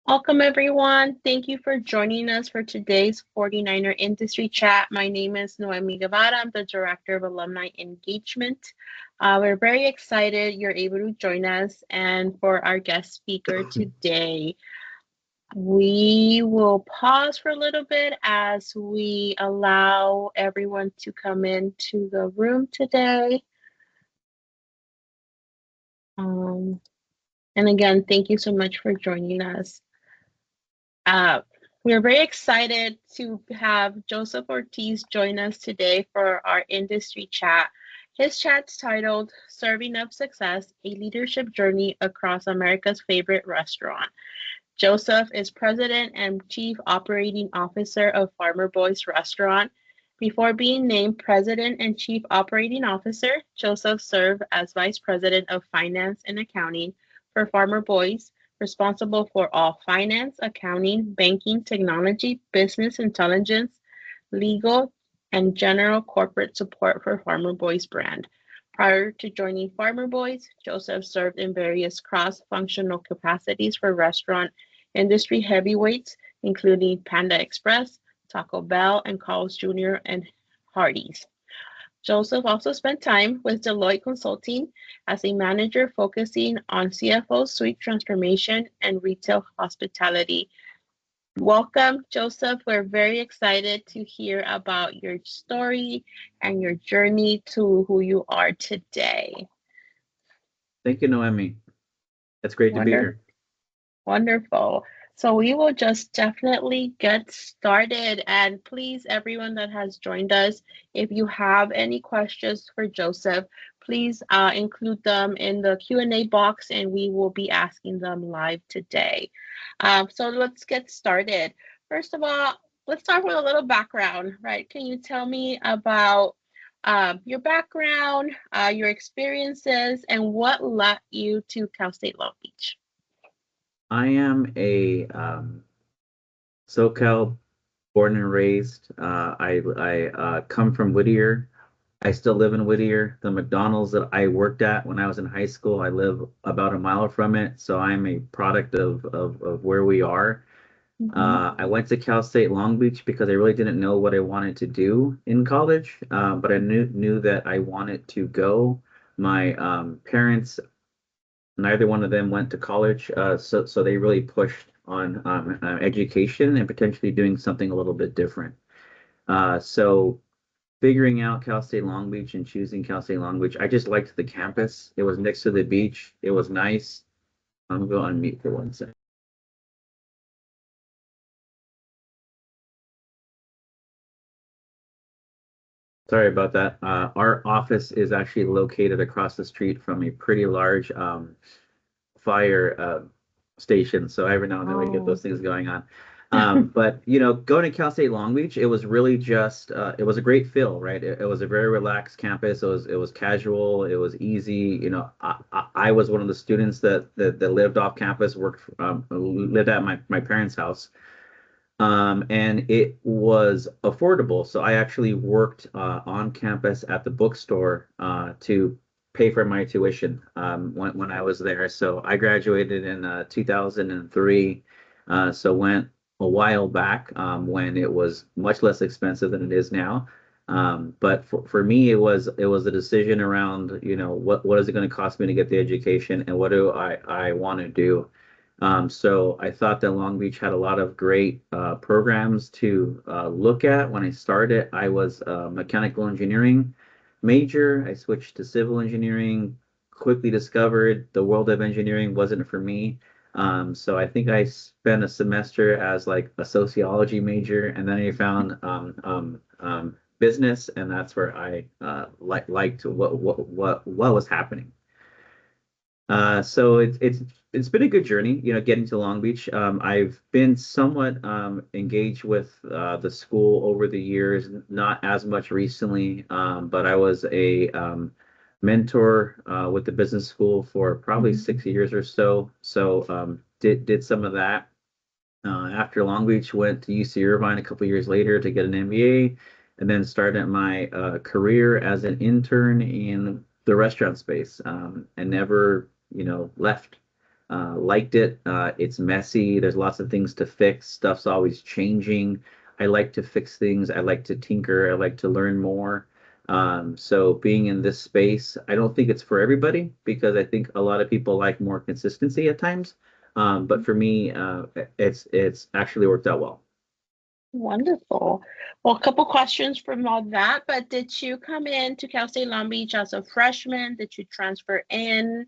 Welcome, everyone. Thank you for joining us for today's 49er Industry Chat. My name is Noemi Guevara. I'm the Director of Alumni Engagement. We're very excited you're able to join us. And for our guest speaker today, we will pause for a little bit as we allow everyone to come into the room today. And again, thank you so much for joining us. We're very excited to have Joseph Ortiz join us today for our industry chat. His chat's titled Serving Up Success, a Leadership Journey Across America's Favorite Restaurant. Joseph is President and Chief Operating Officer of Farmer Boys Restaurant. Before being named President and Chief Operating Officer, Joseph served as Vice President of Finance and Accounting for Farmer Boys, responsible for all finance, accounting, banking, technology, business intelligence, legal, and general corporate support for Farmer Boys brand. Prior to joining Farmer Boys, Joseph served in various cross-functional capacities for restaurant industry heavyweights, including Panda Express, Taco Bell, and Carl's Jr. and Hardee's. Joseph also spent time with Deloitte Consulting as a manager focusing on CFO suite transformation and retail hospitality. Welcome, Joseph. We're very excited to hear about your story and your journey to who you are today. Thank you, Noemi. It's great to be here. Wonderful. So we will just definitely get started. And please, everyone that has joined us, if you have any questions for Joseph, please include them in the Q&A box and we will be asking them live today. So let's get started. First of all, let's start with a little background, right? Can you tell me about your background, your experiences, and what led you to Cal State Long Beach? I am a SoCal born and raised. I come from Whittier. I still live in Whittier. The McDonald's that I worked at when I was in high school, I live about a mile from it. So I'm a product of where we are. I went to Cal State Long Beach because I really didn't know what I wanted to do in college, but I knew that I wanted to go. My parents, neither one of them went to college, so they really pushed on education and potentially doing something a little bit different. So figuring out Cal State Long Beach and choosing Cal State Long Beach, I just liked the campus. It was next to the beach. It was nice. I'm gonna go on mute for 1 second. Sorry about that. Our office is actually located across the street from a pretty large fire station, so every now and then we get those things going on. But going to Cal State Long Beach, it was really just it was a great feel, right? It was a very relaxed campus. It was casual. It was easy. I was one of the students that lived off campus, lived at my parents' house. And it was affordable. So I actually worked on campus at the bookstore to pay for my tuition when I was there. So I graduated in 2003. So went a while back when it was much less expensive than it is now. But for me, it was a decision around, what is it going to cost me to get the education and what do I want to do? So I thought that Long Beach had a lot of great programs to look at. When I started, I was a mechanical engineering major. I switched to civil engineering, quickly discovered the world of engineering wasn't for me. So I think I spent a semester as like a sociology major, and then I found business, and that's where I liked what was happening. So it's been a good journey, getting to Long Beach. I've been somewhat engaged with the school over the years, not as much recently, but I was a mentor with the business school for probably 6 years or so. So did some of that. After Long Beach, went to UC Irvine a couple years later to get an MBA, and then started my career as an intern in the restaurant space, and never left. Liked it. It's messy. There's lots of things to fix. Stuff's always changing. I like to fix things. I like to tinker. I like to learn more. So being in this space, I don't think it's for everybody because I think a lot of people like more consistency at times. But for me, it's actually worked out well. Wonderful. Well, a couple questions from all that, but did you come in to Cal State Long Beach as a freshman? Did you transfer in?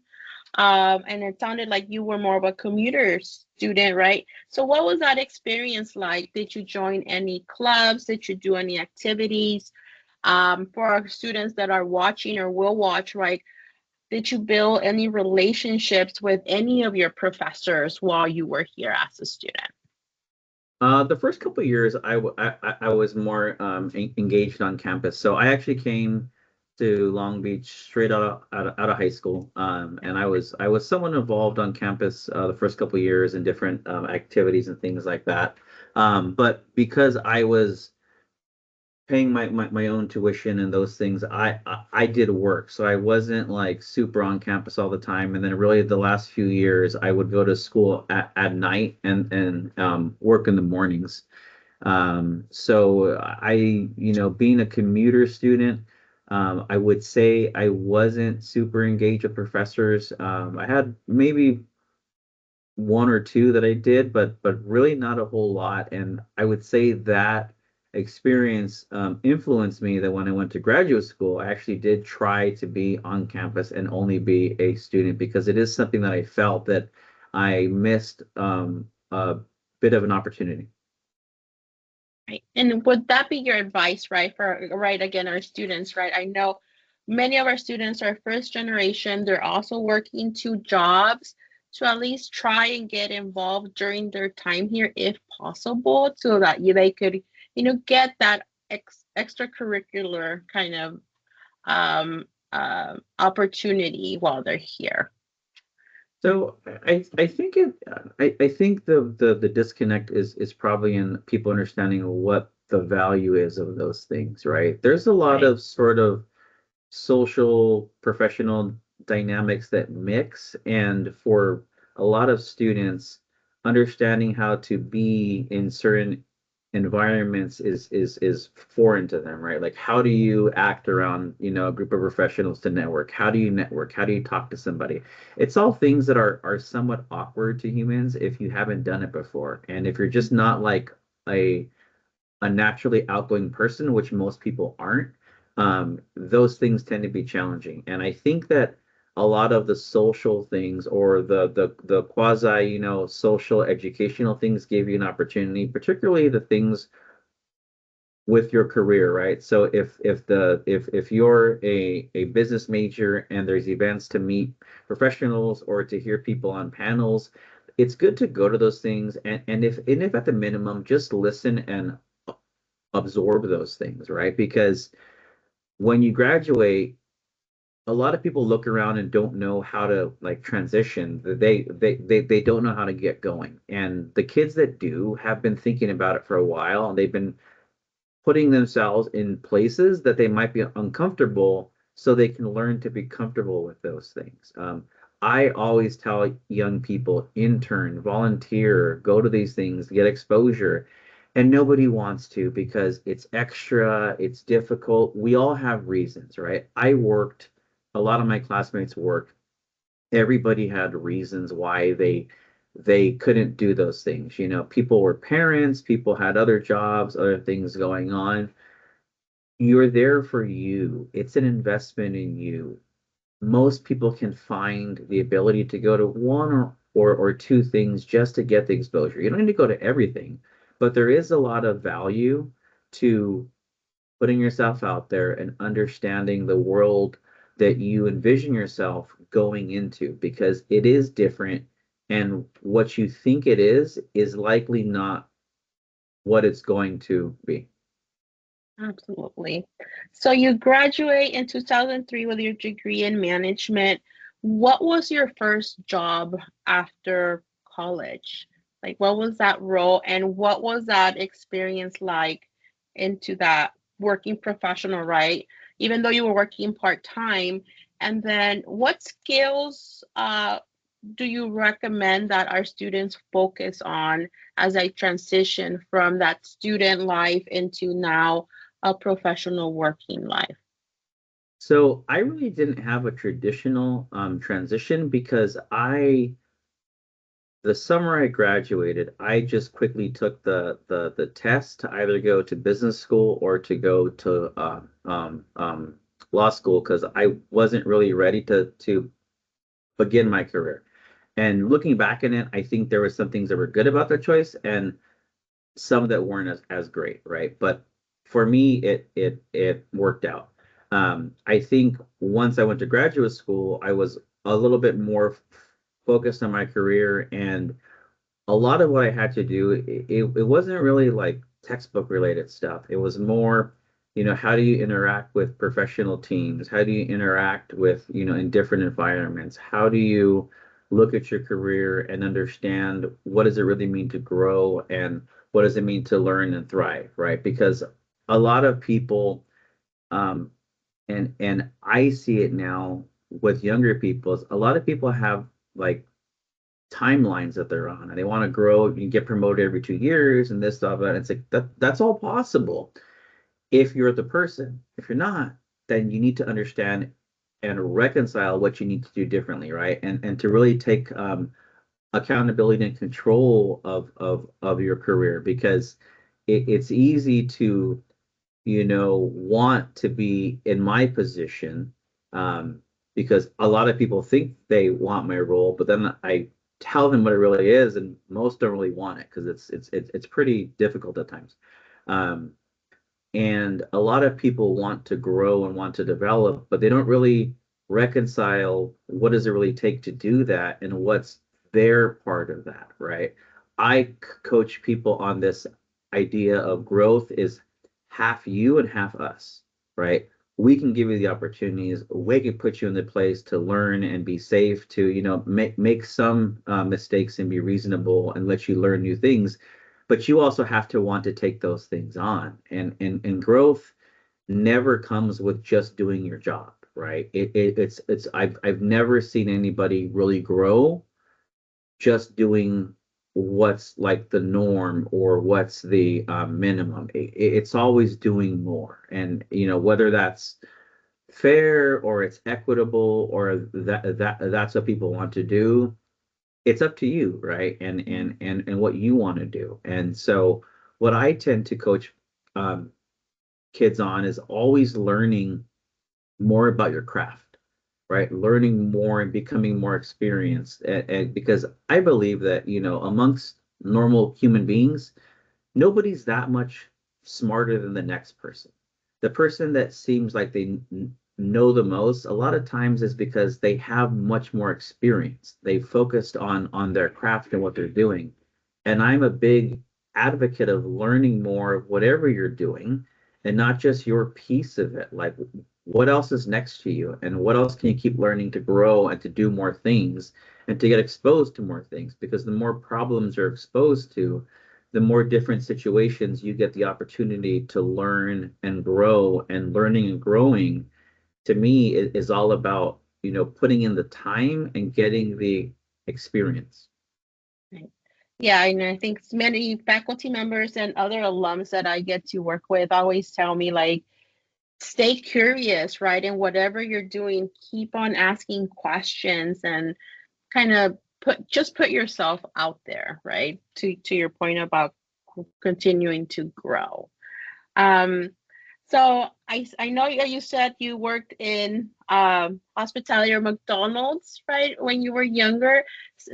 And it sounded like you were more of a commuter student, right? So what was that experience like? Did you join any clubs? Did you do any activities? For our students that are watching or will watch, right? Did you build any relationships with any of your professors while you were here as a student? The first couple of years, I was more engaged on campus. So I actually came to Long Beach straight out of high school, and I was somewhat involved on campus the first couple of years in different activities and things like that. But because I was paying my own tuition and those things, I did work. So I wasn't like super on campus all the time. And then really the last few years, I would go to school at night and work in the mornings. So being a commuter student, I would say I wasn't super engaged with professors. I had maybe one or two that I did, but really not a whole lot. And I would say that experience influenced me that when I went to graduate school, I actually did try to be on campus and only be a student because it is something that I felt that I missed a bit of an opportunity. Right. And would that be your advice, right, for right again our students, right? I know many of our students are first generation. They're also working two jobs to at least try and get involved during their time here if possible, so that they could, get that extracurricular kind of opportunity while they're here. So I think I think the disconnect is probably in people understanding what the value is of those things, right? There's a lot Right. of sort of social professional dynamics that mix, and for a lot of students, understanding how to be in certain environments is foreign to them, right? Like how do you act around, a group of professionals to network? How do you network? How do you talk to somebody? It's all things that are somewhat awkward to humans if you haven't done it before. And if you're just not like a naturally outgoing person, which most people aren't, those things tend to be challenging. And I think that a lot of the social things or the quasi, social educational things give you an opportunity, particularly the things with your career, right? So if you're a business major and there's events to meet professionals or to hear people on panels, it's good to go to those things and if at the minimum just listen and absorb those things, right? Because when you graduate, a lot of people look around and don't know how to like transition. They don't know how to get going. And the kids that do have been thinking about it for a while, and they've been putting themselves in places that they might be uncomfortable so they can learn to be comfortable with those things. I always tell young people, intern, volunteer, go to these things, get exposure. And nobody wants to because it's extra, it's difficult. We all have reasons, right? A lot of my classmates worked. Everybody had reasons why they couldn't do those things. People were parents, people had other jobs, other things going on. You're there for you. It's an investment in you. Most people can find the ability to go to one or two things just to get the exposure. You don't need to go to everything, but there is a lot of value to putting yourself out there and understanding the world that you envision yourself going into because it is different, and what you think it is likely not what it's going to be. Absolutely. So you graduate in 2003 with your degree in management. What was your first job after college? Like, what was that role and what was that experience like into that working professional, right? Even though you were working part-time. And then what skills do you recommend that our students focus on as they transition from that student life into now a professional working life? So I really didn't have a traditional transition because the summer I graduated, I just quickly took the test to either go to business school or to go to law school because I wasn't really ready to begin my career. And looking back in it, I think there were some things that were good about the choice and some that weren't as great, right? But for me, it worked out. I think once I went to graduate school, I was a little bit more focused on my career, and a lot of what I had to do, it wasn't really like textbook related stuff. It was more, how do you interact with professional teams? How do you interact with, in different environments? How do you look at your career and understand what does it really mean to grow and what does it mean to learn and thrive, right? Because a lot of people, um, and I see it now with younger people, a lot of people have like timelines that they're on and they want to grow. You get promoted every 2 years and this stuff, and it's like that's all possible if you're the person. If you're not, then you need to understand and reconcile what you need to do differently, right? And to really take accountability and control of your career, because it's easy to want to be in my position, because a lot of people think they want my role, but then I tell them what it really is, and most don't really want it because it's pretty difficult at times. Um, and a lot of people want to grow and want to develop, but they don't really reconcile what does it really take to do that and what's their part of that, right? I coach people on this idea of growth is half you and half us, right? We can give you the opportunities. We can put you in the place to learn and be safe, to make some mistakes and be reasonable and let you learn new things, but you also have to want to take those things on. And growth never comes with just doing your job, right? It's I've never seen anybody really grow just doing what's like the norm or what's the minimum. It's always doing more, and whether that's fair or it's equitable or that's what people want to do, it's up to you, right? And what you want to do. And so what I tend to coach um, kids on is always learning more about your craft, right? Learning more and becoming more experienced. And because I believe that, amongst normal human beings, nobody's that much smarter than the next person. The person that seems like they know the most, a lot of times is because they have much more experience. They focused on their craft and what they're doing. And I'm a big advocate of learning more of whatever you're doing and not just your piece of it. Like, what else is next to you and what else can you keep learning to grow and to do more things and to get exposed to more things? Because the more problems you're exposed to, the more different situations you get the opportunity to learn and grow. And learning and growing, to me, is all about putting in the time and getting the experience. Right. Yeah, and I think many faculty members and other alums that I get to work with always tell me, like, stay curious, right? And whatever you're doing, keep on asking questions and kind of put yourself out there, right? To your point about continuing to grow. Um, so I know you said you worked in hospitality or McDonald's, right, when you were younger.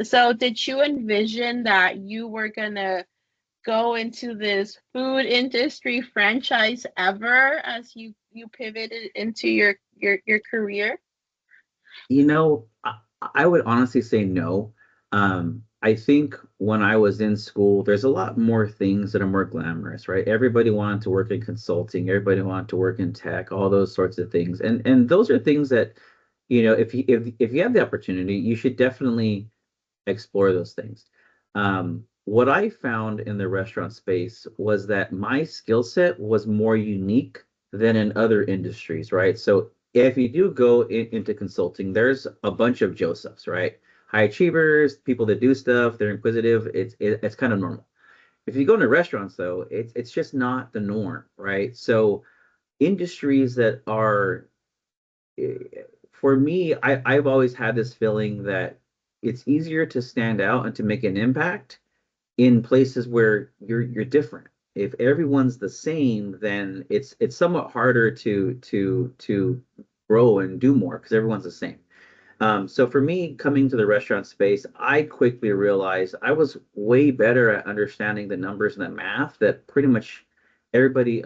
So did you envision that you were gonna go into this food industry franchise ever as you pivoted into your career? I would honestly say no. I think when I was in school, there's a lot more things that are more glamorous, right? Everybody wanted to work in consulting, everybody wanted to work in tech, all those sorts of things. And those are things that, if you have the opportunity, you should definitely explore those things. What I found in the restaurant space was that my skill set was more unique than in other industries, right? So if you do go into consulting, there's a bunch of Josephs, right? high achievers, people that do stuff, they're inquisitive. It's kind of normal. If you go into restaurants though, it's just not the norm, right? So industries that are eh, for me, I've always had this feeling that it's easier to stand out and to make an impact in places where you're different. If everyone's the same, then it's somewhat harder to grow and do more because everyone's the same. So for me, coming to the restaurant space, I quickly realized I was way better at understanding the numbers and the math that pretty much everybody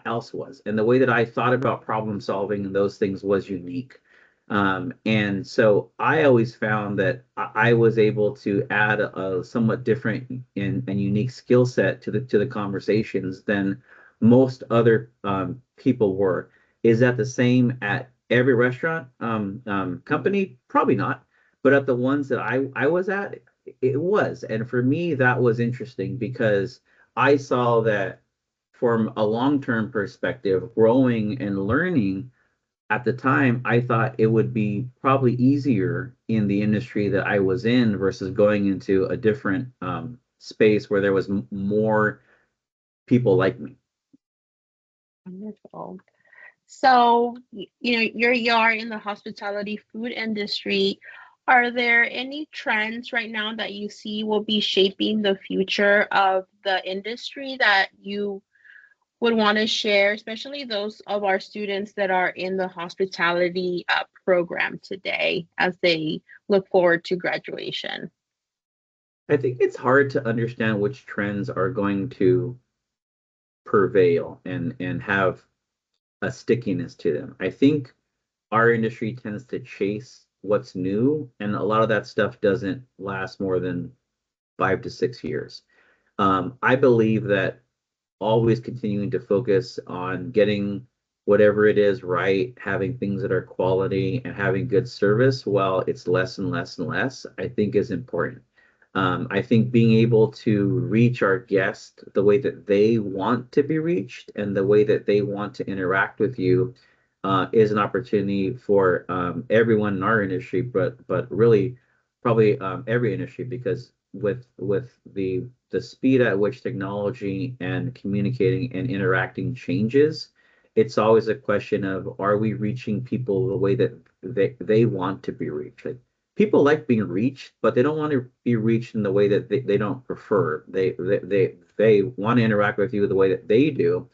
else was. And the way that I thought about problem solving and those things was unique. And so I always found that I was able to add a somewhat different and unique skill set to the conversations than most other people were. Is that the same at every restaurant company? Probably not. But at the ones that I was at, it was. And for me, that was interesting because I saw that from a long-term perspective, growing and learning at the time, I thought it would be probably easier in the industry that I was in versus going into a different space where there was more people like me. Wonderful. So, you are in the hospitality food industry. Are there any trends right now that you see will be shaping the future of the industry that you would want to share, especially those of our students that are in the hospitality program today as they look forward to graduation? I think it's hard to understand which trends are going to prevail and have a stickiness to them. I think our industry tends to chase what's new, and a lot of that stuff doesn't last more than 5 to 6 years. I believe that always continuing to focus on getting whatever it is right, having things that are quality, and having good service while it's less and less and less, I think is important. I think being able to reach our guests the way that they want to be reached and the way that they want to interact with you is an opportunity for everyone in our industry, but really probably every industry, because with the speed at which technology and communicating and interacting changes, it's always a question of, are we reaching people the way that they want to be reached? Like, people like being reached, but they don't want to be reached in the way that they don't prefer. They want to interact with you the way that they do,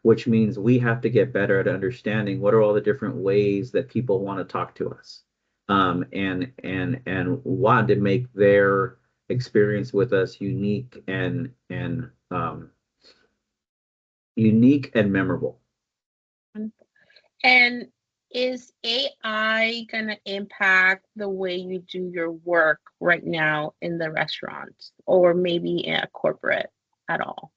which means we have to get better at understanding what are all the different ways that people want to talk to us, and want to make their experience with us unique and memorable. And is AI going to impact the way you do your work right now in the restaurants or maybe in a corporate at all?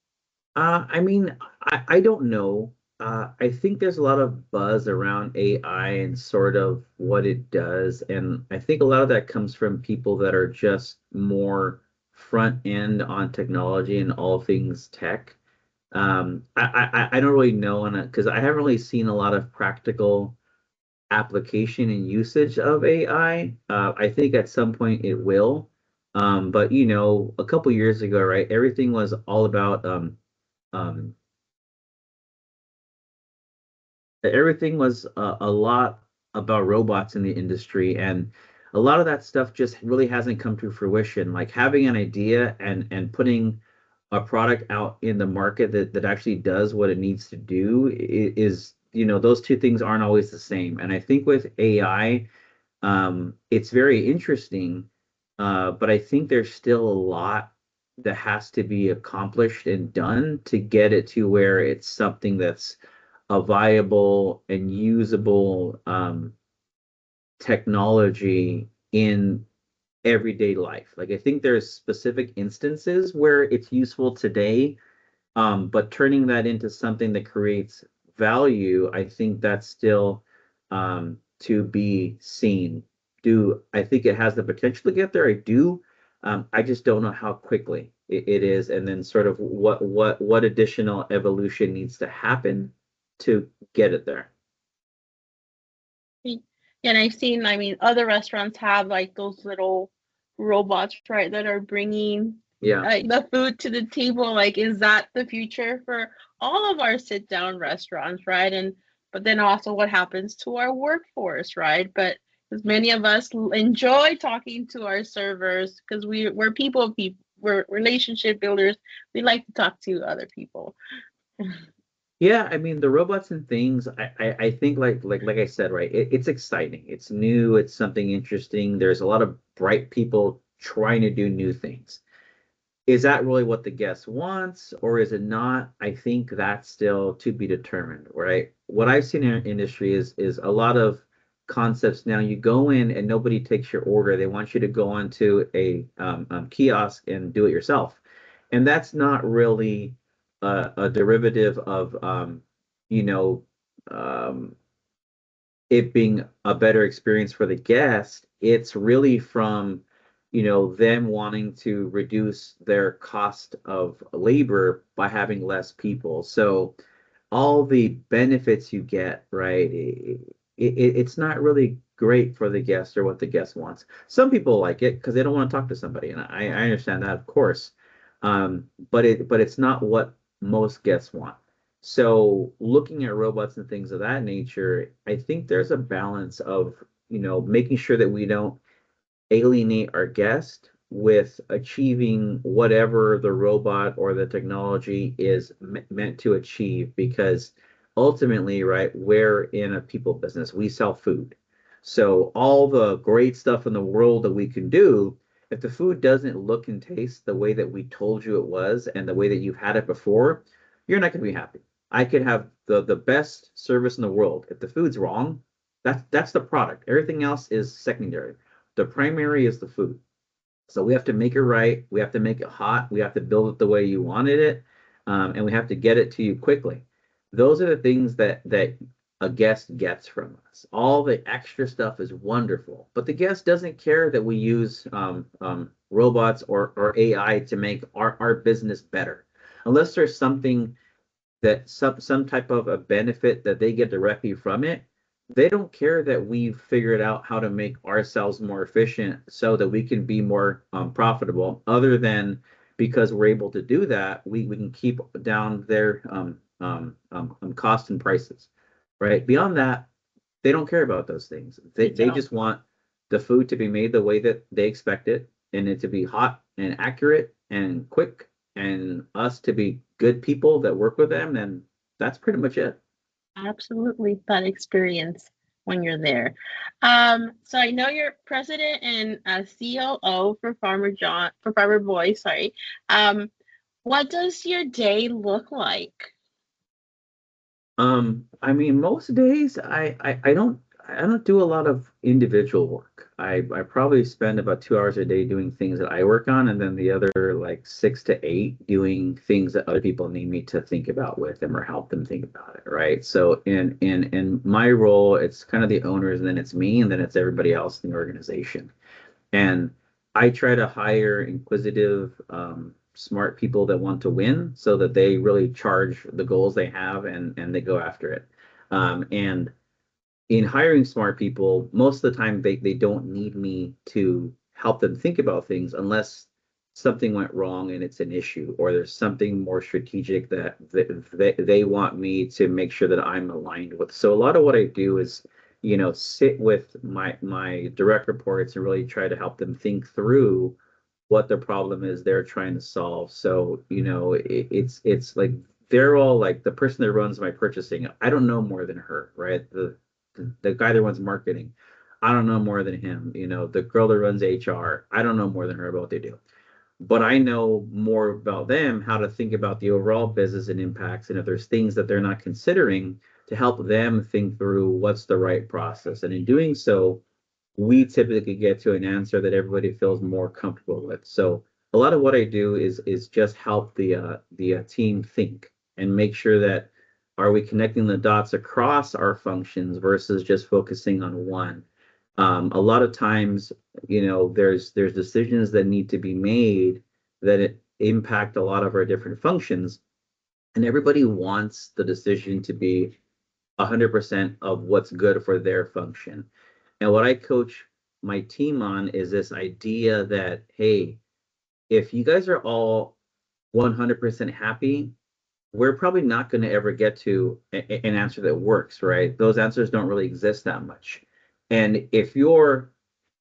I mean, I don't know. I think there's a lot of buzz around AI and sort of what it does. And I think a lot of that comes from people that are just more front end on technology and all things tech. I don't really know, because I haven't really seen a lot of practical application and usage of AI. I think at some point it will. But a couple years ago, right, everything was all about um, everything was a lot about robots in the industry, and a lot of that stuff just really hasn't come to fruition. Like having an idea and putting a product out in the market that actually does what it needs to do is, those two things aren't always the same. And I think with AI, it's very interesting, but I think there's still a lot that has to be accomplished and done to get it to where it's something that's a viable and usable technology in everyday life. Like, I think there's specific instances where it's useful today, but turning that into something that creates value, I think that's still to be seen. Do I think it has the potential to get there? I do. I just don't know how quickly it is, and then sort of what additional evolution needs to happen to get it there. And I've seen, I mean, other restaurants have like those little robots, right, that are bringing Yeah. the food to the table. Like, is that the future for all of our sit down restaurants, right? And but then also what happens to our workforce, right? But because many of us enjoy talking to our servers because we're people, we're relationship builders. We like to talk to other people. Yeah, I mean the robots and things. I think like I said, right? It's exciting. It's new. It's something interesting. There's a lot of bright people trying to do new things. Is that really what the guest wants, or is it not? I think that's still to be determined, right? What I've seen in our industry is a lot of concepts now. You go in and nobody takes your order. They want you to go onto a kiosk and do it yourself, and that's not really a derivative of you know um, it being a better experience for the guest. It's really from, them wanting to reduce their cost of labor by having less people. So all the benefits you get, right? It's not really great for the guest or what the guest wants. Some people like it because they don't want to talk to somebody, and I understand that, of course. But it's not what most guests want. So looking at robots and things of that nature, I think there's a balance of, making sure that we don't alienate our guest with achieving whatever the robot or the technology is meant to achieve, because ultimately, right, we're in a people business. We sell food. So all the great stuff in the world that we can do, if the food doesn't look and taste the way that we told you it was and the way that you've had it before, you're not going to be happy. I could have the best service in the world. If the food's wrong, that's the product. Everything else is secondary. The primary is the food. So we have to make it right. We have to make it hot. We have to build it the way you wanted it, and we have to get it to you quickly. Those are the things that a guest gets from us. All the extra stuff is wonderful, but the guest doesn't care that we use robots or AI to make our business better, unless there's something that some type of a benefit that they get directly from it. They don't care that we've figured out how to make ourselves more efficient so that we can be more profitable, other than because we're able to do that, we can keep down their cost and prices, right? Beyond that, they don't care about those things. They They don't. just want the food to be made the way that they expect it, and it to be hot and accurate and quick, and us to be good people that work with them. And that's pretty much it. Absolutely, that experience when you're there. So I know you're president and COO for Farmer Boy, sorry. What does your day look like? I mean, most days I don't do a lot of individual work. I probably spend about 2 hours a day doing things that I work on, and then the other like 6 to 8 doing things that other people need me to think about with them or help them think about it, right? So in my role, it's kind of the owners, and then it's me, and then it's everybody else in the organization. And I try to hire inquisitive, smart people that want to win, so that they really charge the goals they have, and they go after it. And in hiring smart people, most of the time they don't need me to help them think about things, unless something went wrong and it's an issue, or there's something more strategic that they want me to make sure that I'm aligned with. So a lot of what I do is, sit with my direct reports and really try to help them think through what the problem is they're trying to solve. So, it's like they're all like the person that runs my purchasing. I don't know more than her, right? The guy that runs marketing, I don't know more than him. The girl that runs HR, I don't know more than her about what they do. But I know more about them, how to think about the overall business and impacts, and if there's things that they're not considering, to help them think through what's the right process. And in doing so, we typically get to an answer that everybody feels more comfortable with. So a lot of what I do is just help the team think and make sure that, are we connecting the dots across our functions versus just focusing on one. A lot of times, there's decisions that need to be made that impact a lot of our different functions, and everybody wants the decision to be 100% of what's good for their function. And what I coach my team on is this idea that, hey, if you guys are all 100% happy, we're probably not going to ever get to an answer that works, right? Those answers don't really exist that much. And if you're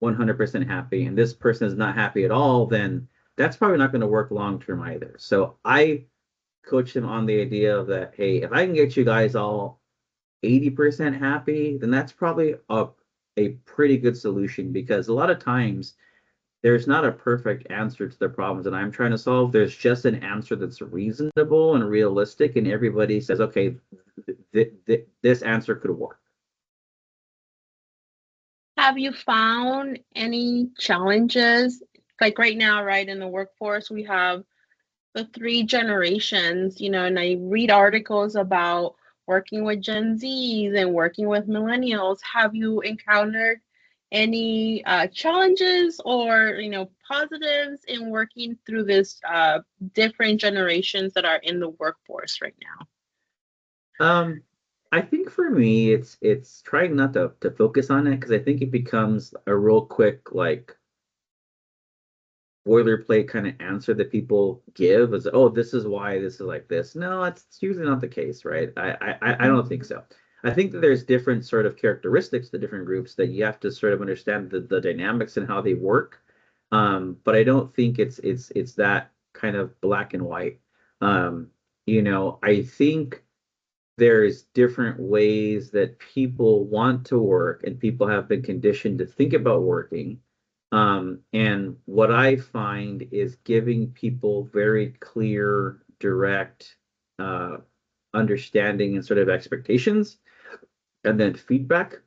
100% happy and this person is not happy at all, then that's probably not going to work long term either. So I coach them on the idea of that, hey, if I can get you guys all 80% happy, then that's probably a pretty good solution, because a lot of times there's not a perfect answer to the problems that I'm trying to solve. There's just an answer that's reasonable and realistic, and everybody says, okay, this answer could work. Have you found any challenges? Like right now, right, in the workforce, we have the three generations, and I read articles about working with Gen Zs and working with millennials. Have you encountered any challenges or, positives in working through this different generations that are in the workforce right now? I think for me, it's trying not to focus on it, because I think it becomes a real quick, like, boilerplate kind of answer that people give as, oh, this is why this is like this. No, it's usually not the case, right? I don't think so. I think that there's different sort of characteristics to different groups that you have to sort of understand the dynamics and how they work. But I don't think it's that kind of black and white. I think there's different ways that people want to work and people have been conditioned to think about working. And what I find is giving people very clear, direct understanding and sort of expectations, and then feedback.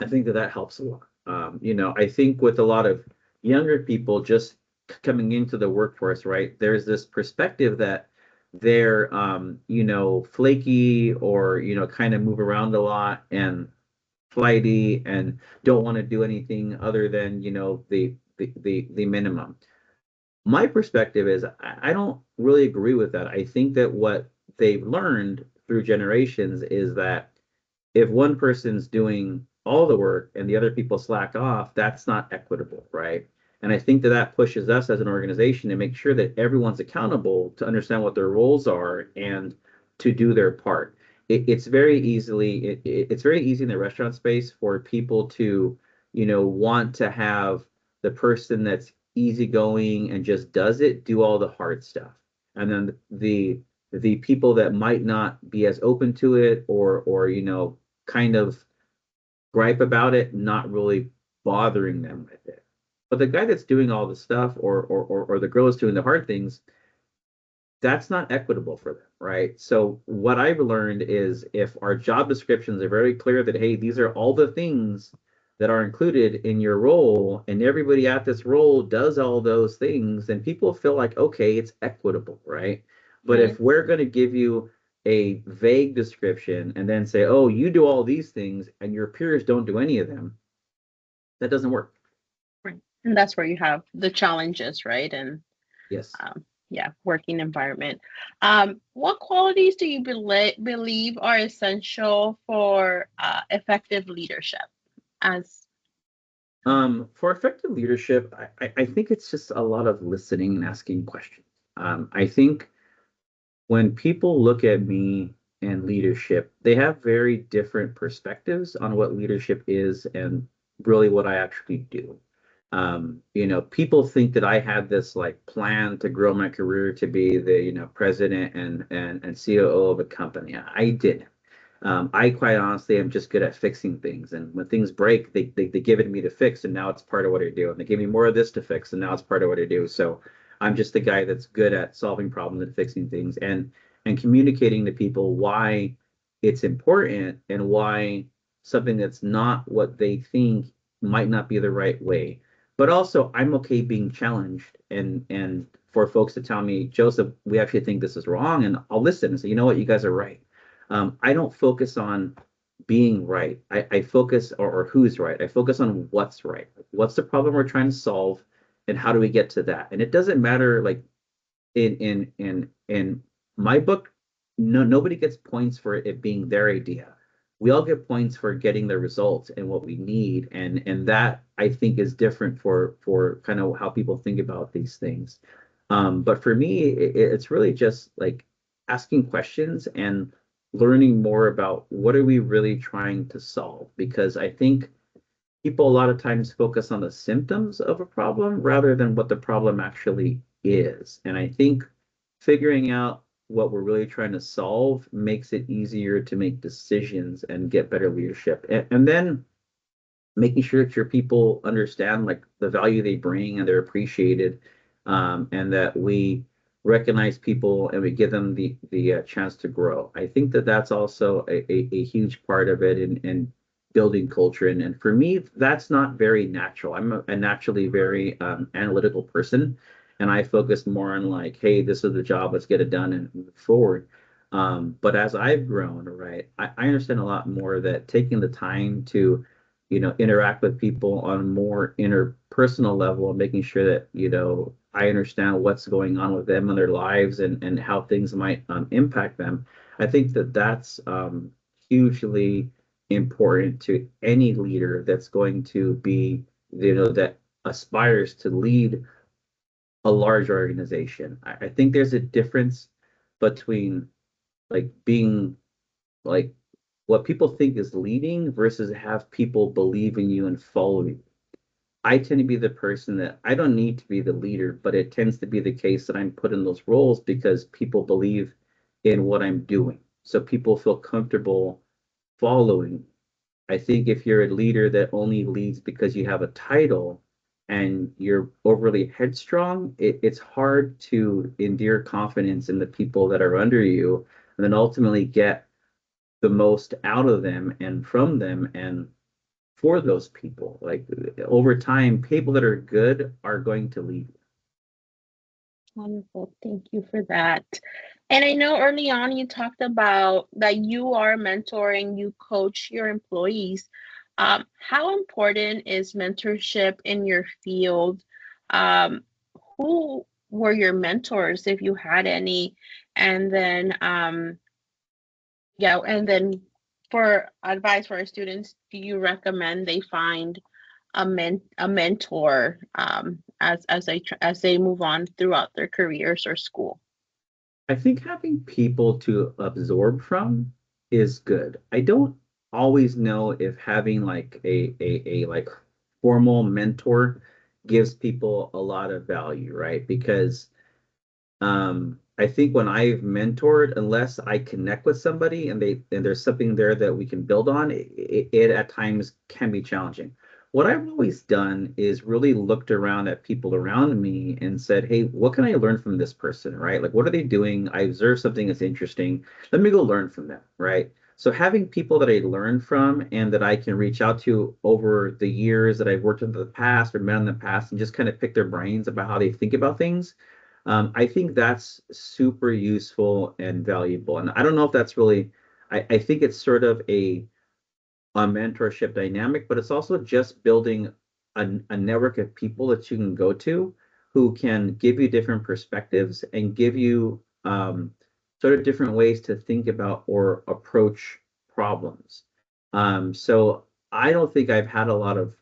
I think that helps a lot. I think with a lot of younger people just coming into the workforce, right, there's this perspective that they're, flaky, or, kind of move around a lot and flighty and don't want to do anything other than, the minimum. My perspective is I don't really agree with that. I think that what they've learned through generations is that if one person's doing all the work and the other people slack off, that's not equitable, right? And I think that pushes us as an organization to make sure that everyone's accountable, to understand what their roles are and to do their part. It's very it's very easy in the restaurant space for people to, want to have the person that's easygoing and just does it do all the hard stuff, and then the people that might not be as open to it, or kind of gripe about it, not really bothering them with it. But the guy that's doing all the stuff, or the girl that's doing the hard things, that's not equitable for them, right? So what I've learned is, if our job descriptions are very clear that, hey, these are all the things that are included in your role, and everybody at this role does all those things, then people feel like, okay, it's equitable, right? But if we're going to give you a vague description and then say, oh, you do all these things and your peers don't do any of them, that doesn't work. Right. And that's where you have the challenges, right? And yes, working environment. What qualities do you believe are essential for effective leadership? For effective leadership, I think it's just a lot of listening and asking questions. I think when people look at me and leadership, they have very different perspectives on what leadership is and really what I actually do. People think that I had this like plan to grow my career to be the, president and COO of a company. I didn't. I quite honestly am just good at fixing things. And when things break, they give it to me to fix, and now it's part of what I do. And they give me more of this to fix, and now it's part of what I do. So I'm just the guy that's good at solving problems and fixing things, and communicating to people why it's important and why something that's not what they think might not be the right way. But also, I'm okay being challenged, and for folks to tell me, Joseph, we actually think this is wrong, and I'll listen and say, you know what, you guys are right. I don't focus on being right. I focus, or who's right. I focus on what's right. What's the problem we're trying to solve, and how do we get to that? And it doesn't matter, like, in my book, nobody gets points for it being their idea. we all get points for getting the results and what we need, and that I think is different for kind of how people think about these things. But for me, it's really just like asking questions and learning more about what are we really trying to solve, because I think people a lot of times focus on the symptoms of a problem rather than what the problem actually is. And I think figuring out what we're really trying to solve makes it easier to make decisions and get better leadership. And then making sure that your people understand like the value they bring and they're appreciated, and that we recognize people and we give them the chance to grow. I think that that's also a huge part of it in building culture. And for me, that's not very natural. I'm a naturally very analytical person, and I focus more on like, hey, this is the job, let's get it done and move forward. But as I've grown, right, I understand a lot more that taking the time to interact with people on a more interpersonal level and making sure that, I understand what's going on with them and their lives and how things might impact them. I think that that's hugely important to any leader that's going to be, that aspires to lead a large organization. I think there's a difference between like being like what people think is leading versus have people believe in you and follow you. I tend to be the person that I don't need to be the leader, but it tends to be the case that I'm put in those roles because people believe in what I'm doing. So people feel comfortable following. I think if you're a leader that only leads because you have a title and you're overly headstrong, it's hard to endear confidence in the people that are under you and then ultimately get the most out of them and from them and for those people. Like over time, people that are good are going to leave. Wonderful. Thank you for that. And I know early on you talked about that you are mentoring, you coach your employees. How important is mentorship in your field? Um, who were your mentors, if you had any? And then, yeah, and then for advice for our students, do you recommend they find a mentor as they move on throughout their careers or school? I think having people to absorb from is good. I don't always know if having like a like formal mentor gives people a lot of value, right? Because I think when I've mentored, unless I connect with somebody and there's something there that we can build on, it at times can be challenging. What I've always done is really looked around at people around me and said, hey, what can I learn from this person, right? Like, what are they doing? I observe something that's interesting. Let me go learn from them, right? So having people that I learn from and that I can reach out to over the years that I've worked with in the past or met in the past and just kind of pick their brains about how they think about things, I think that's super useful and valuable. And I don't know if that's really, I think it's sort of a mentorship dynamic, but it's also just building a network of people that you can go to who can give you different perspectives and give you sort of different ways to think about or approach problems. So I don't think I've had a lot of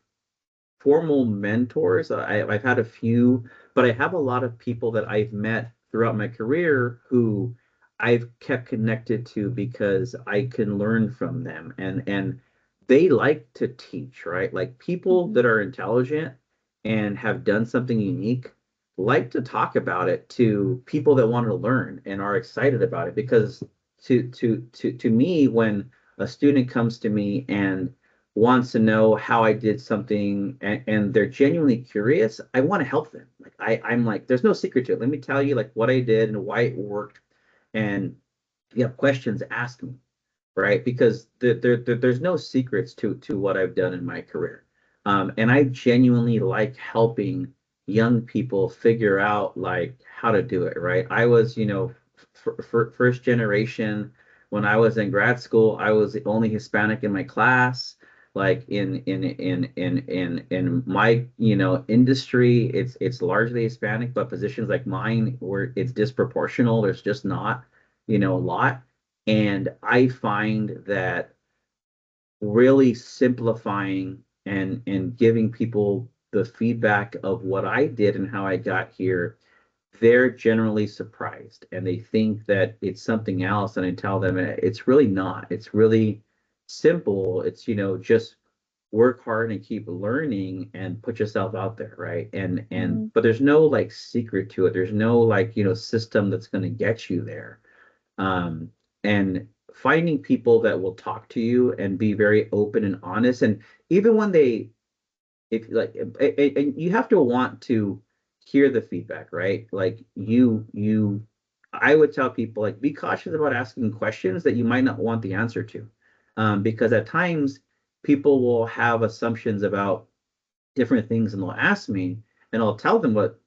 formal mentors. I've had a few, but I have a lot of people that I've met throughout my career who I've kept connected to because I can learn from them, and they like to teach, right? Like people Mhm. that are intelligent and have done something unique like to talk about it to people that want to learn and are excited about it, because to me, when a student comes to me and wants to know how I did something and they're genuinely curious, I want to help them. Like I'm like, there's no secret to it. Let me tell you like what I did and why it worked. And if you have questions, ask me, right? Because there's no secrets to what I've done in my career. And I genuinely like helping young people figure out like how to do it, right? I was, first generation when I was in grad school. I was the only Hispanic in my class. Like in my industry, it's largely Hispanic, but positions like mine where it's disproportional, there's just not a lot. And I find that really simplifying and giving people the feedback of what I did and how I got here, they're generally surprised and they think that it's something else. And I tell them it's really not. It's really simple. It's, just work hard and keep learning and put yourself out there, right? And Mhm. but there's no like secret to it. There's no like, system that's going to get you there. um, and finding people that will talk to you and be very open and honest. And even when they, if like, and you have to want to hear the feedback, right? Like I would tell people like be cautious about asking questions that you might not want the answer to, because at times people will have assumptions about different things and they'll ask me and I'll tell them what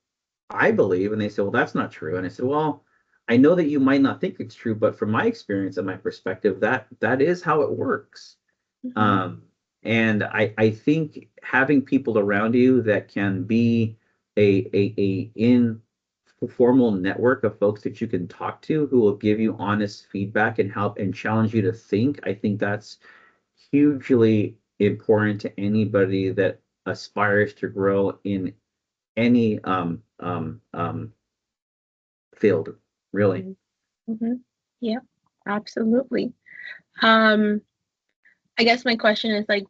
I believe, and they say, well, that's not true. And I said, well, I know that you might not think it's true, but from my experience and my perspective, that is how it works. Mhm. Um, and I think having people around you that can be a informal network of folks that you can talk to who will give you honest feedback and help and challenge you to think, I think that's hugely important to anybody that aspires to grow in any field, really. Mhm. Mhm. Yeah, absolutely. Um, I guess my question is like,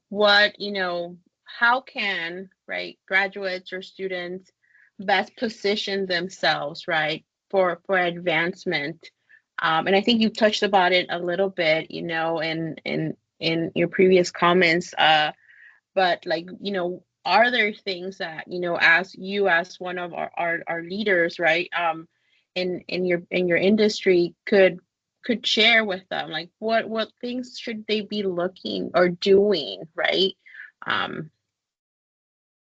how can, right, graduates or students best position themselves, right, for advancement? And I think you touched about it a little bit, in your previous comments. But like, are there things that, as you as one of our leaders, right, in your industry could share with them, like what things should they be looking or doing, right? Um,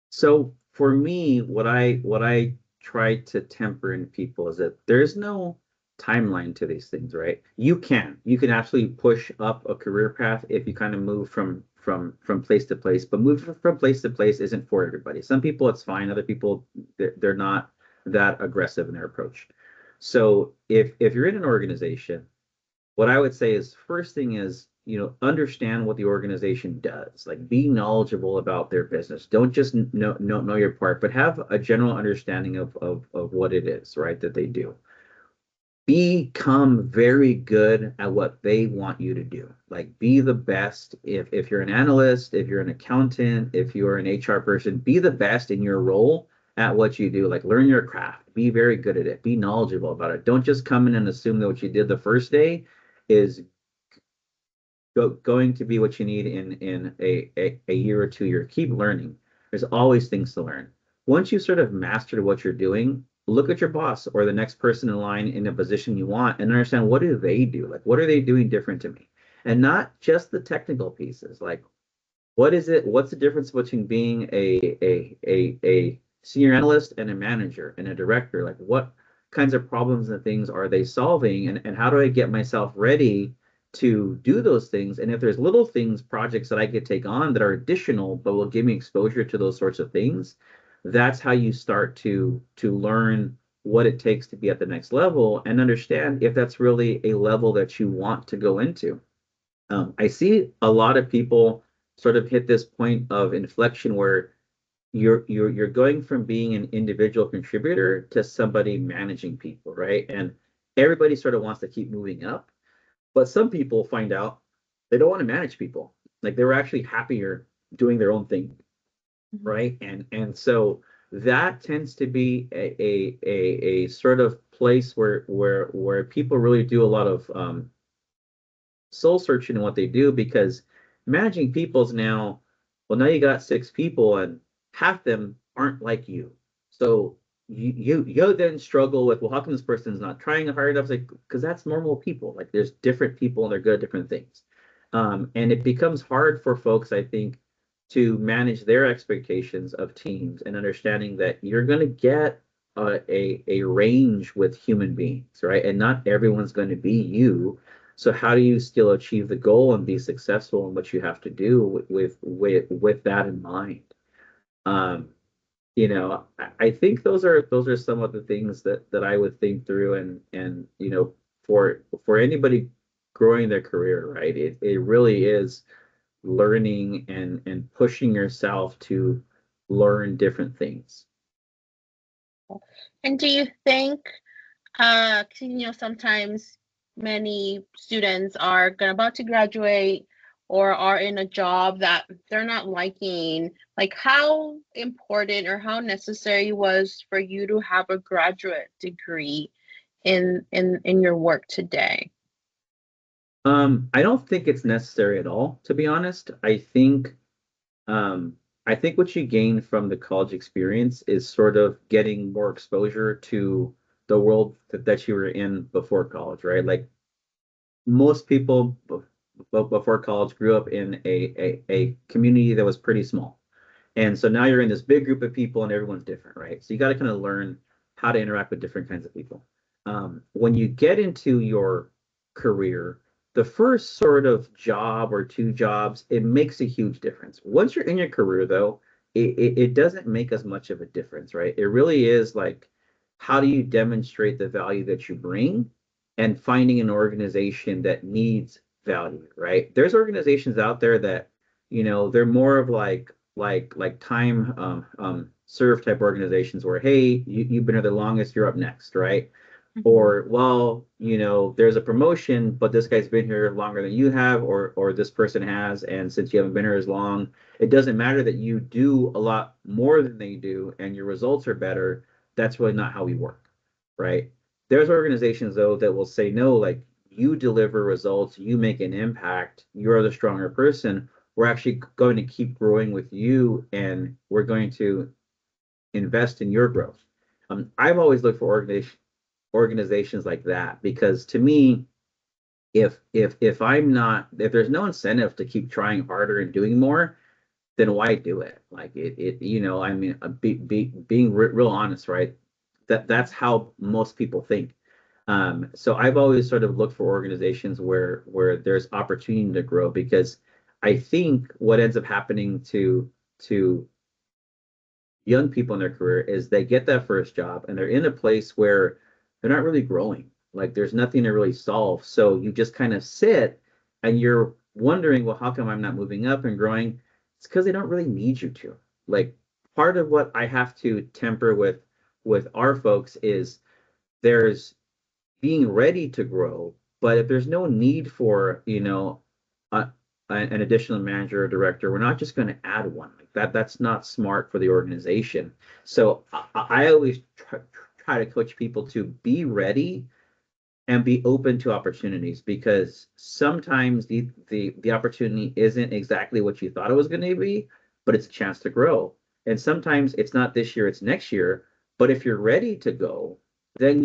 So for me, what I try to temper in people is that there's no timeline to these things, right? You can actually push up a career path if you kind of move from place to place, but moving from place to place isn't for everybody. Some people it's fine, other people they're not that aggressive in their approach. So if you're in an organization, what I would say is first thing is, understand what the organization does. Like be knowledgeable about their business. Don't just know your part, but have a general understanding of what it is, right, that they do. Become very good at what they want you to do. Like be the best. If you're an analyst, if you're an accountant, if you're an HR person, be the best in your role at what you do. Like learn your craft. Be very good at it. Be knowledgeable about it. Don't just come in and assume that what you did the first day is going to be what you need in a year or 2 year. Keep learning. There's always things to learn. Once you sort of mastered what you're doing, look at your boss or the next person in line in a position you want and understand what do they do? Like what are they doing different to me? And not just the technical pieces. Like what is it? What's the difference between being a senior analyst and a manager and a director? Like what kinds of problems and things are they solving? And how do I get myself ready to do those things? And if there's little things, projects that I could take on that are additional, but will give me exposure to those sorts of things, that's how you start to learn what it takes to be at the next level and understand if that's really a level that you want to go into. I see a lot of people sort of hit this point of inflection where you're going from being an individual contributor to somebody managing people, right? And everybody sort of wants to keep moving up, but some people find out they don't want to manage people. Like they were actually happier doing their own thing, mhm, right? And so that tends to be a sort of place where people really do a lot of soul searching in what they do because managing people's now, well, now you got 6 people and half them aren't like you. So you then struggle with, well, how come this person's not trying hard enough? It's like, because that's normal people. Like there's different people and they're good at different things. And it becomes hard for folks, I think, to manage their expectations of teams and understanding that you're going to get a range with human beings, right? And not everyone's going to be you. So how do you still achieve the goal and be successful in what you have to do with that in mind? Um, I think those are some of the things that I would think through and for anybody growing their career, right? It really is learning and pushing yourself to learn different things. And do you think, sometimes many students are about to graduate or are in a job that they're not liking, like how important or how necessary was for you to have a graduate degree in your work today? I don't think it's necessary at all, to be honest. Um, I think what you gain from the college experience is sort of getting more exposure to the world that you were in before college, right? Like most people before college grew up in a community that was pretty small. And so now you're in this big group of people and everyone's different, right? So you got to kind of learn how to interact with different kinds of people. When you get into your career, the first sort of job or two jobs, it makes a huge difference. Once you're in your career, though, it doesn't make as much of a difference, right? It really is like, how do you demonstrate the value that you bring and finding an organization that needs value, right? There's organizations out there that, they're more of like time serve type organizations where, hey, you've been here the longest, you're up next, right? Mm-hmm. Or, well, there's a promotion, but this guy's been here longer than you have, or this person has, and since you haven't been here as long, it doesn't matter that you do a lot more than they do and your results are better. That's really not how we work, right? There's organizations though that will say, no, like, you deliver results, you make an impact, you're the stronger person, we're actually going to keep growing with you and we're going to invest in your growth. I've always looked for organizations like that, because to me, if there's no incentive to keep trying harder and doing more, then why do it? Like I mean, being real honest, right? That's how most people think. So I've always sort of looked for organizations where there's opportunity to grow, because I think what ends up happening to young people in their career is they get that first job and they're in a place where they're not really growing. Like there's nothing to really solve. So you just kind of sit and you're wondering, well, how come I'm not moving up and growing? It's because they don't really need you to. Like part of what I have to temper with our folks is there's being ready to grow, but if there's no need for, a, an additional manager or director, we're not just going to add one. Like that's not smart for the organization. So I always try to coach people to be ready and be open to opportunities, because sometimes the opportunity isn't exactly what you thought it was going to be, but it's a chance to grow. And sometimes it's not this year, it's next year. But if you're ready to go, then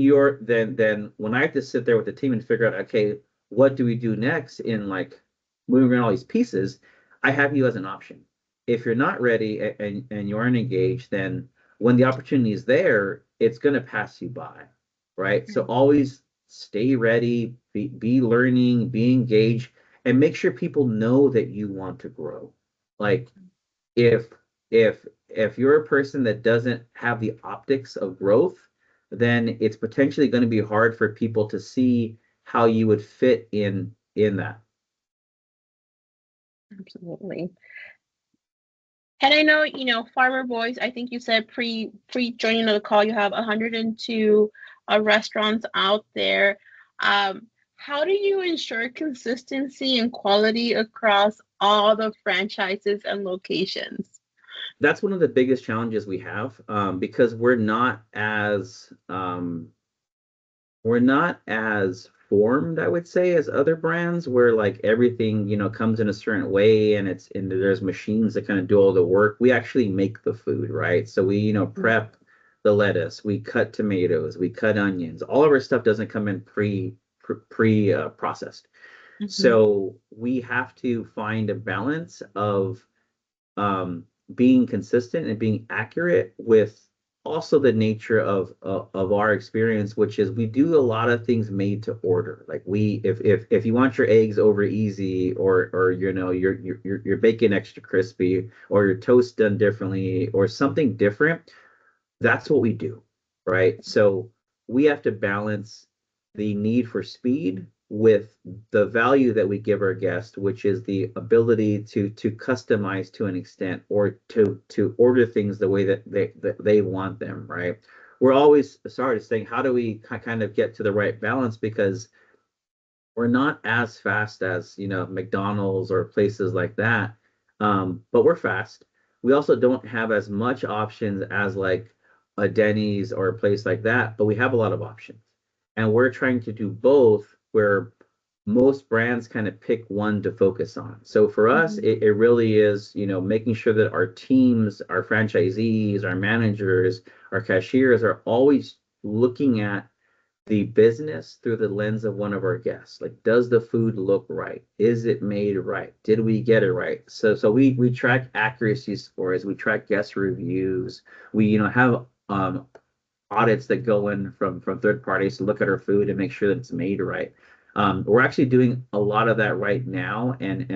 when I have to sit there with the team and figure out, okay, what do we do next in like moving around all these pieces, I have you as an option. If you're not ready and you aren't engaged, then when the opportunity is there, it's going to pass you by, right? So always stay ready, be learning, be engaged, and make sure people know that you want to grow. Like if if you're a person that doesn't have the optics of growth, then it's potentially going to be hard for people to see how you would fit in that. Absolutely. And I know, Farmer Boys, I think you said pre joining the call, you have 102 restaurants out there. How do you ensure consistency and quality across all the franchises and locations? That's one of the biggest challenges we have, because we're not as formed, I would say, as other brands where like everything, comes in a certain way and there's machines that kind of do all the work. We actually make the food, right? So we, prep the lettuce, we cut tomatoes, we cut onions. All of our stuff doesn't come in pre processed. Mm-hmm. So we have to find a balance of being consistent and being accurate with also the nature of our experience, which is we do a lot of things made to order. Like if you want your eggs over easy, or your bacon extra crispy, or your toast done differently, or something different, that's what we do, right? So we have to balance the need for speed with the value that we give our guests, which is the ability to customize to an extent, or to order things the way that they want them, right? We're always saying, how do we kind of get to the right balance? Because we're not as fast as, McDonald's or places like that, but we're fast. We also don't have as much options as like a Denny's or a place like that, but we have a lot of options. And we're trying to do both, where most brands kind of pick one to focus on. So for us, Mhm. it really is, making sure that our teams, our franchisees, our managers, our cashiers are always looking at the business through the lens of one of our guests. Like, does the food look right? Is it made right? Did we get it right? So we track accuracy scores, we track guest reviews, we have audits that go in from third parties to look at our food and make sure that it's made right. We're actually doing a lot of that right now, and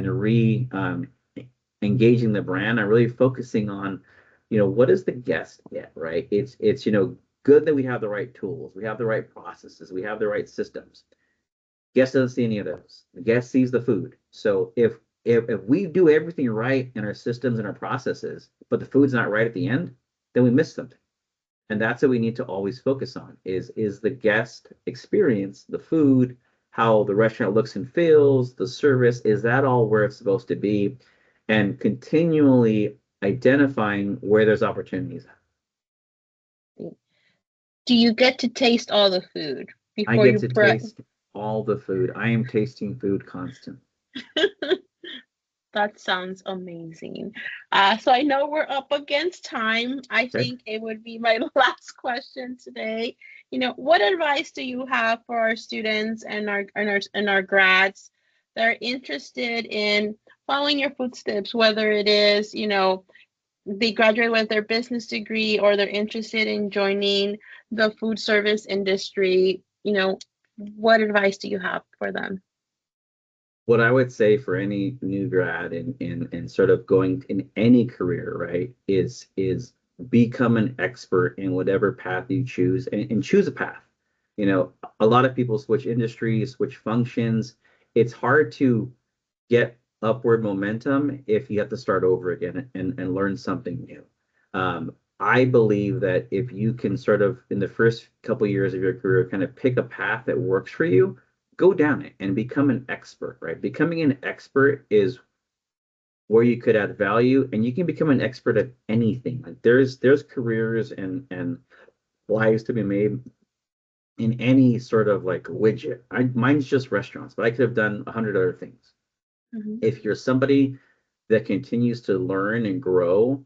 engaging the brand. I'm really focusing on, what does the guest get, right? It's good that we have the right tools, we have the right processes, we have the right systems. Guest doesn't see any of those. The guest sees the food. So if we do everything right in our systems and our processes, but the food's not right at the end, then we miss something. And that's what we need to always focus on, is the guest experience, the food, how the restaurant looks and feels, the service, is that all where it's supposed to be? And continually identifying where there's opportunities. Do you get to taste all the food I before get you to prep? taste all the food. I am tasting food constantly. That sounds amazing. So I know we're up against time. I Okay. think it would be my last question today. What advice do you have for our students and our grads that are interested in following your footsteps, whether it is, they graduate with their business degree or they're interested in joining the food service industry? What advice do you have for them? What I would say for any new grad in sort of going in any career, right, is become an expert in whatever path you choose, and choose a path. A lot of people switch industries, switch functions. It's hard to get upward momentum if you have to start over again and learn something new. I believe that if you can sort of, in the first couple years of your career, kind of pick a path that works for you, go down it and become an expert, right? Becoming an expert is where you could add value, and you can become an expert at anything. Like, there's careers and lives to be made in any sort of like widget. Mine's just restaurants, but I could have done 100 other things. Mhm. If you're somebody that continues to learn and grow,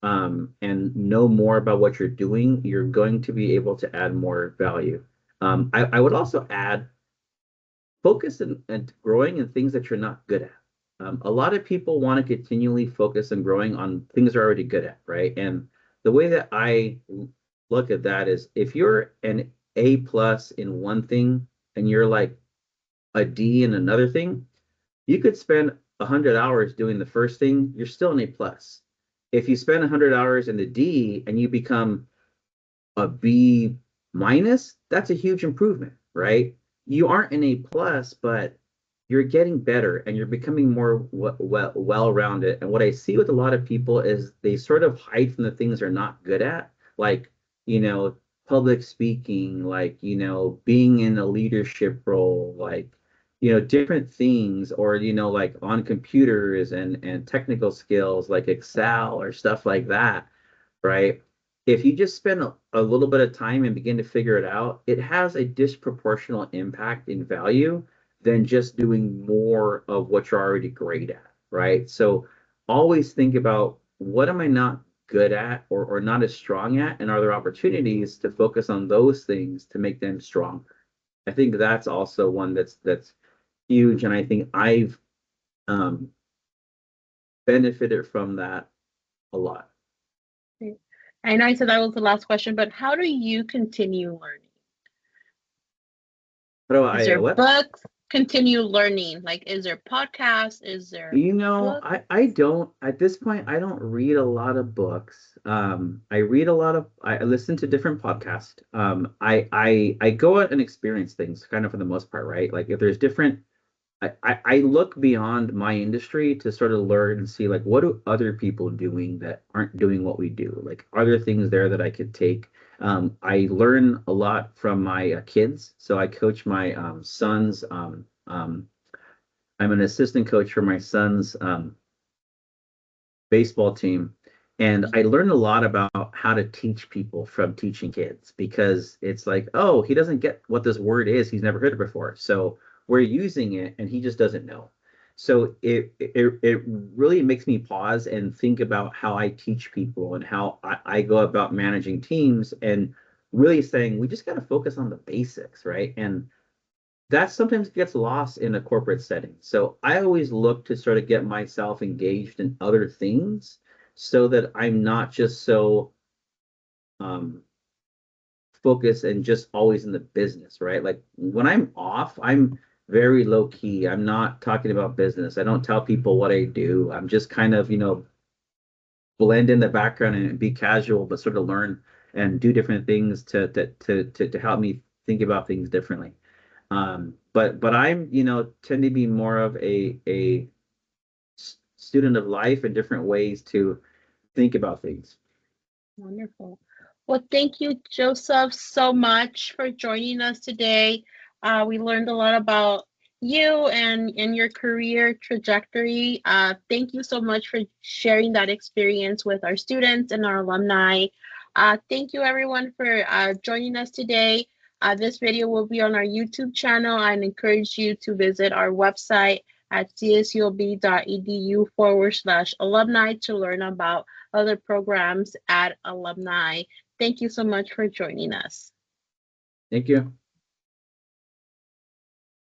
and know more about what you're doing, you're going to be able to add more value. I would also add, focus and growing in things that you're not good at. A lot of people want to continually focus on growing on things they're already good at, right? And the way that I look at that is, if you're an A plus in one thing and you're like a D in another thing, you could spend 100 hours doing the first thing, you're still an A plus. If you spend 100 hours in the D and you become a B minus, that's a huge improvement, right? You aren't an A plus, but you're getting better and you're becoming more well-rounded. And what I see with a lot of people is they sort of hide from the things they're not good at, like, you know, public speaking, like, being in a leadership role, like, different things, or, like on computers and technical skills like Excel or stuff like that, right? If you just spend a little bit of time and begin to figure it out, it has a disproportional impact in value than just doing more of what you're already great at, right? So always think about, what am I not good at, or not as strong at, and are there opportunities to focus on those things to make them stronger? I think that's also one that's huge, and I think I've um, benefited from that a lot. I know I said that was the last question, but how do you continue learning? How do Is I there what? books? continue learning? Like, is there podcasts? Is there book? I don't at this point. I don't read a lot of books. I listen to different podcasts. I go out and experience things, kind of for the most part, right? Like if there's different I look beyond my industry to sort of learn and see like what do other people doing that aren't doing what we do? Like are there things there that I could take? I learn a lot from my kids. So I coach my sons. I'm an assistant coach for my son's baseball team. And I learned a lot about how to teach people from teaching kids because it's like, oh, he doesn't get what this word is. He's never heard it before. So we're using it and he just doesn't know. So it really makes me pause and think about how I teach people and how I go about managing teams and really saying we just got to focus on the basics, right? And that sometimes gets lost in a corporate setting. So I always look to sort of get myself engaged in other things so that I'm not just so um, focused and just always in the business, right? Like when I'm off, I'm very low key. I'm not talking about business. I don't tell people what I do. I'm just kind of, blend in the background and be casual, but sort of learn and do different things to help me think about things differently. But I'm, tend to be more of a student of life and different ways to think about things. Wonderful. Well, thank you, Joseph, so much for joining us today. We learned a lot about you and your career trajectory. Thank you so much for sharing that experience with our students and our alumni. Thank you, everyone, for joining us today. This video will be on our YouTube channel. I encourage you to visit our website at csuob.edu/alumni to learn about other programs at alumni. Thank you so much for joining us. Thank you.